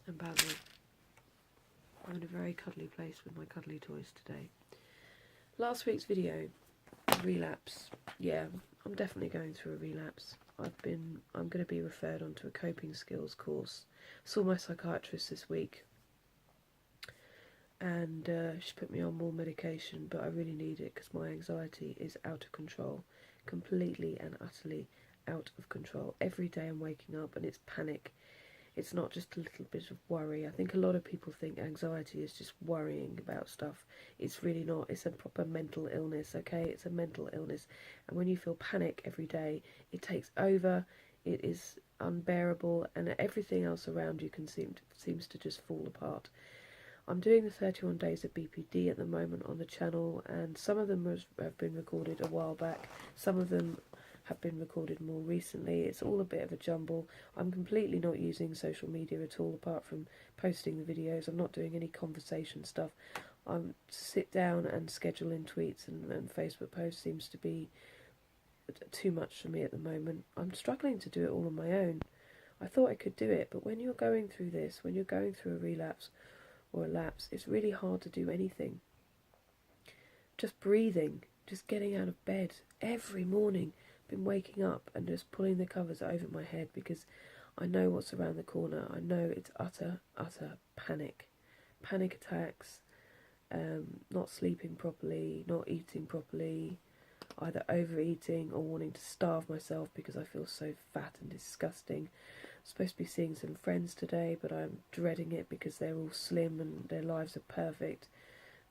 about me. I'm in a very cuddly place with my cuddly toys today. Last week's video, relapse. Yeah, I'm definitely going through a relapse. I'm going to be referred onto a coping skills course. Saw my psychiatrist this week, and she put me on more medication, but I really need it because my anxiety is out of control, completely and utterly out of control. Every day I'm waking up and it's panic. It's not just a little bit of worry. I think a lot of people think anxiety is just worrying about stuff. It's really not. It's a proper mental illness, okay? It's a mental illness. And when you feel panic every day, it takes over, it is unbearable, and everything else around you seems to just fall apart. I'm doing the 31 days of BPD at the moment on the channel, and some of them have been recorded a while back. Some of them have been recorded more recently. It's all a bit of a jumble. I'm completely not using social media at all, apart from posting the videos. I'm not doing any conversation stuff. I'm sit down and schedule in tweets and Facebook posts seems to be too much for me at the moment. I'm struggling to do it all on my own. I thought I could do it, but when you're going through this, when you're going through a relapse or a lapse, it's really hard to do anything. Just breathing, just getting out of bed every morning, been waking up and just pulling the covers over my head because I know what's around the corner. I know it's utter panic attacks, not sleeping properly, not eating properly, either overeating or wanting to starve myself because I feel so fat and disgusting. I'm supposed to be seeing some friends today, but I'm dreading it because they're all slim and their lives are perfect.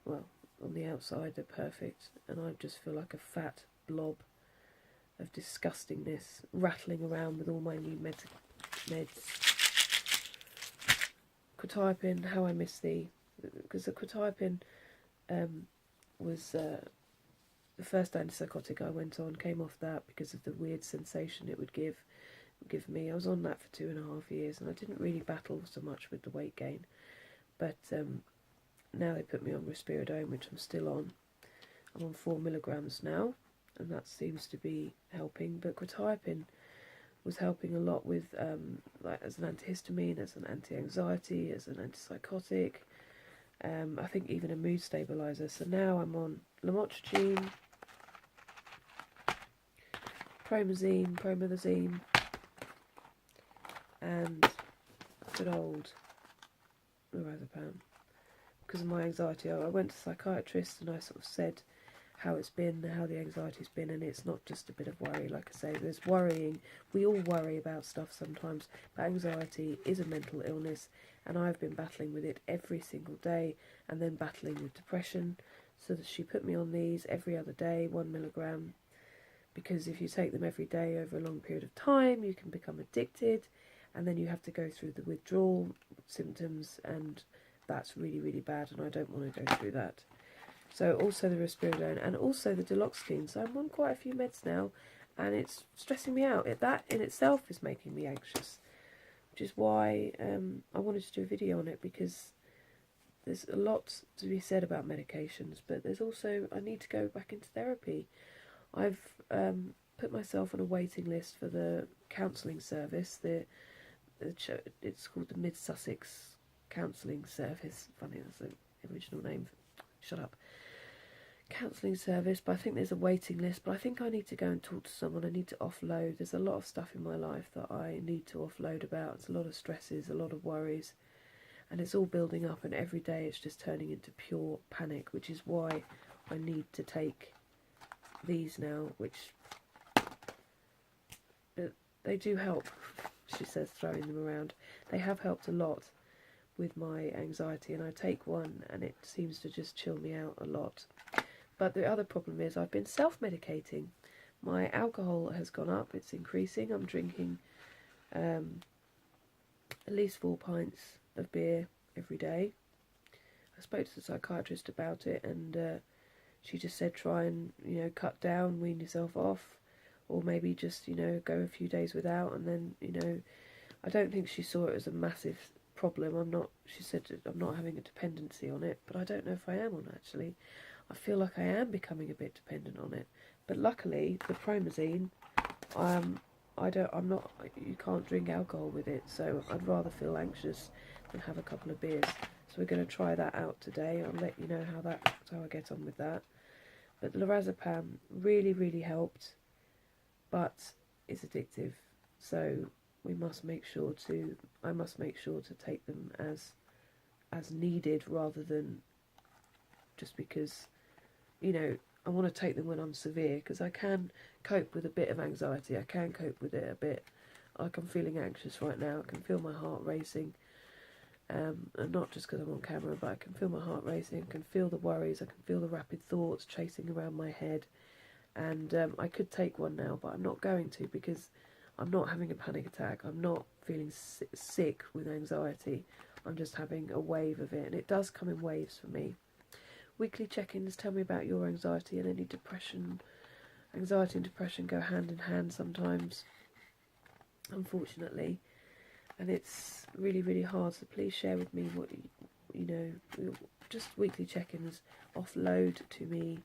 Well, on the outside they're perfect, and I just feel like a fat blob of disgustingness rattling around with all my new meds. Quetiapine, how I miss thee, because the quetiapine was the first antipsychotic I went on. Came off that because of the weird sensation it would give me. I was on that for 2.5 years, and I didn't really battle so much with the weight gain, but now they put me on risperidone, which I'm still on. I'm on 4 milligrams now, and that seems to be helping. But quetiapine was helping a lot with, like as an antihistamine, as an anti-anxiety, as an antipsychotic. I think even a mood stabilizer. So now I'm on lamotrigine, promethazine, and good old Lorazepam. Because of my anxiety, I went to a psychiatrist and I sort of said how it's been, how the anxiety's been, and it's not just a bit of worry. Like I say, there's worrying. We all worry about stuff sometimes, but anxiety is a mental illness, and I've been battling with it every single day, and then battling with depression. So that she put me on these every other day, 1 milligram, because if you take them every day over a long period of time, you can become addicted, and then you have to go through the withdrawal symptoms, and that's really, really bad, and I don't want to go through that. So also the risperidone and also the duloxetine. So I'm on quite a few meds now, and it's stressing me out. That in itself is making me anxious, which is why I wanted to do a video on it, because there's a lot to be said about medications, but there's also, I need to go back into therapy. I've put myself on a waiting list for the counselling service. It's called the Mid Sussex Counselling Service. Funny, that's the original name. Shut up. Counselling service, but I think there's a waiting list. But I think I need to go and talk to someone. I need to offload. There's a lot of stuff in my life that I need to offload about. It's a lot of stresses, a lot of worries, and it's all building up, and every day it's just turning into pure panic, which is why I need to take these now, which they do help. She says, throwing them around. They have helped a lot with my anxiety, and I take one and it seems to just chill me out a lot. But the other problem is I've been self-medicating. My alcohol has gone up, it's increasing. I'm drinking at least 4 pints of beer every day. I spoke to the psychiatrist about it, and she just said try and, cut down, wean yourself off, or maybe just, go a few days without, and then, I don't think she saw it as a massive problem. She said I'm not having a dependency on it, but I don't know if I am actually. I feel like I am becoming a bit dependent on it. But luckily, the promethazine, you can't drink alcohol with it, so I'd rather feel anxious than have a couple of beers. So we're going to try that out today. I'll let you know how I get on with that. But Lorazepam really, really helped, but it's addictive. So I must make sure to take them as needed, rather than just because, I want to take them when I'm severe, because I can cope with a bit of anxiety. I can cope with it a bit. Like, I'm feeling anxious right now. I can feel my heart racing. And not just because I'm on camera, but I can feel my heart racing. I can feel the worries. I can feel the rapid thoughts chasing around my head. And I could take one now, but I'm not going to, because I'm not having a panic attack. I'm not feeling sick with anxiety. I'm just having a wave of it. And it does come in waves for me. Weekly check-ins, tell me about your anxiety and any depression. Anxiety and depression go hand in hand sometimes, unfortunately. And it's really, really hard, so please share with me what just weekly check-ins, offload to me.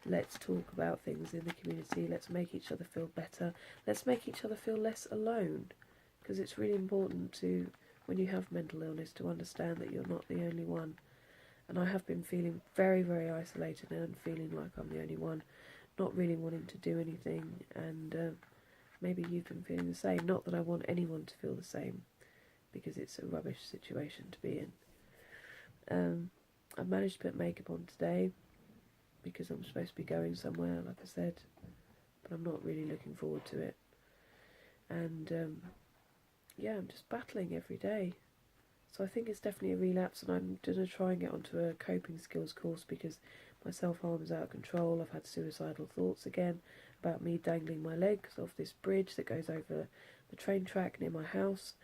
Let's talk about things in the community. Let's make each other feel better. Let's make each other feel less alone, because it's really important to, when you have mental illness, to understand that you're not the only one. And I have been feeling very, very isolated and feeling like I'm the only one, not really wanting to do anything, and maybe you've been feeling the same. Not that I want anyone to feel the same, because it's a rubbish situation to be in. I've managed to put makeup on today, because I'm supposed to be going somewhere, like I said, but I'm not really looking forward to it. And yeah, I'm just battling every day. So I think it's definitely a relapse, and I'm going to try and get onto a coping skills course, because my self-harm is out of control. I've had suicidal thoughts again about me dangling my legs off this bridge that goes over the train track near my house.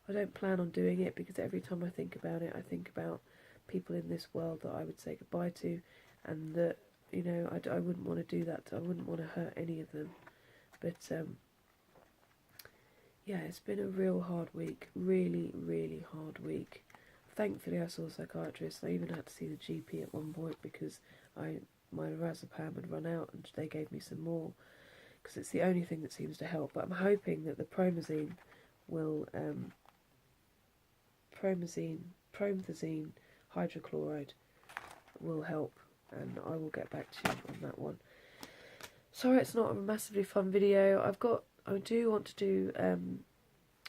I don't plan on doing it, because every time I think about it, I think about people in this world that I would say goodbye to, and that, I wouldn't want to do that. I wouldn't want to hurt any of them. But yeah, it's been a real hard week. Really, really hard week. Thankfully, I saw a psychiatrist. I even had to see the GP at one point, because my Lorazepam had run out, and they gave me some more, because it's the only thing that seems to help. But I'm hoping that the promethazine hydrochloride will help, and I will get back to you on that one. Sorry it's not a massively fun video. I do want to do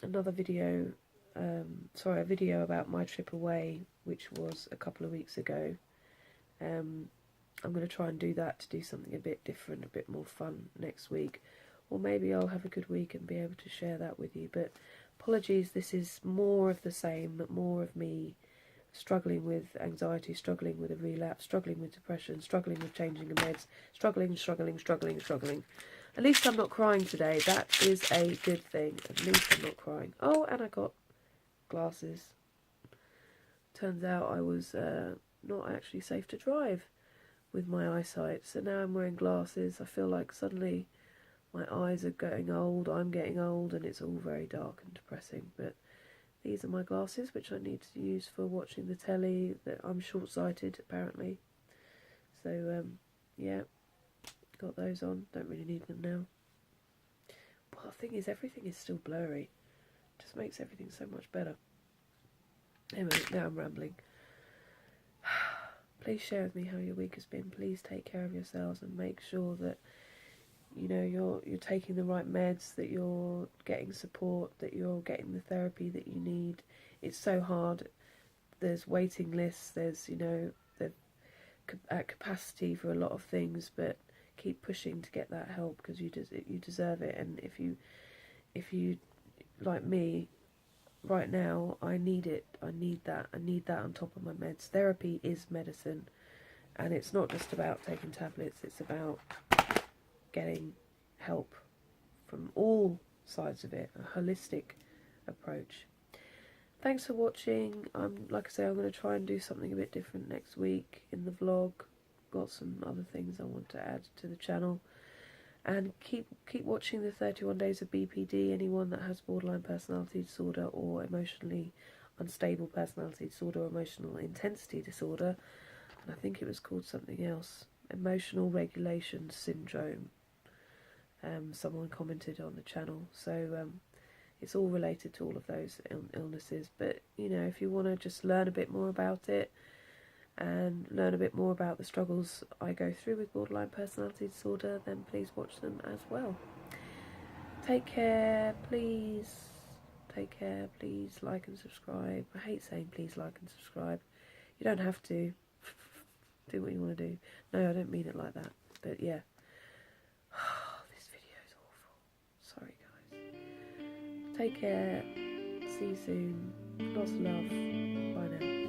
another video, a video about my trip away, which was a couple of weeks ago. I'm going to try and do that, to do something a bit different, a bit more fun next week. Or maybe I'll have a good week and be able to share that with you. But apologies, this is more of the same, more of me struggling with anxiety, struggling with a relapse, struggling with depression, struggling with changing the meds, struggling. At least I'm not crying today. That is a good thing. At least I'm not crying. Oh, and I got glasses. Turns out I was not actually safe to drive with my eyesight. So now I'm wearing glasses. I feel like suddenly my eyes are getting old, I'm getting old, and it's all very dark and depressing. But these are my glasses, which I need to use for watching the telly. That I'm short-sighted, apparently. So, yeah, got those on. Don't really need them now. Well, the thing is, everything is still blurry. It just makes everything so much better. Anyway, now I'm rambling. Please share with me how your week has been. Please take care of yourselves and make sure that you're taking the right meds, that you're getting support, that you're getting the therapy that you need. It's so hard. There's waiting lists. There's they're at capacity for a lot of things, but keep pushing to get that help, because you deserve it. And if you like me right now, I need it. I need that on top of my meds. Therapy is medicine, and it's not just about taking tablets. It's about getting help from all sides of it, a holistic approach. Thanks for watching. Like I say, I'm going to try and do something a bit different next week in the vlog. Got some other things I want to add to the channel. And keep watching the 31 Days of BPD. Anyone that has borderline personality disorder or emotionally unstable personality disorder or emotional intensity disorder, and I think it was called something else, emotional regulation syndrome. someone commented on the channel. So it's all related to all of those illnesses. But, you know, if you want to just learn a bit more about it and learn a bit more about the struggles I go through with borderline personality disorder, then please watch them as well. Take care, please. Take care, please like and subscribe. I hate saying please like and subscribe. You don't have to. Do what you want to do. No, I don't mean it like that. But yeah. This video is awful. Sorry, guys. Take care. See you soon. Lots of love. Bye now.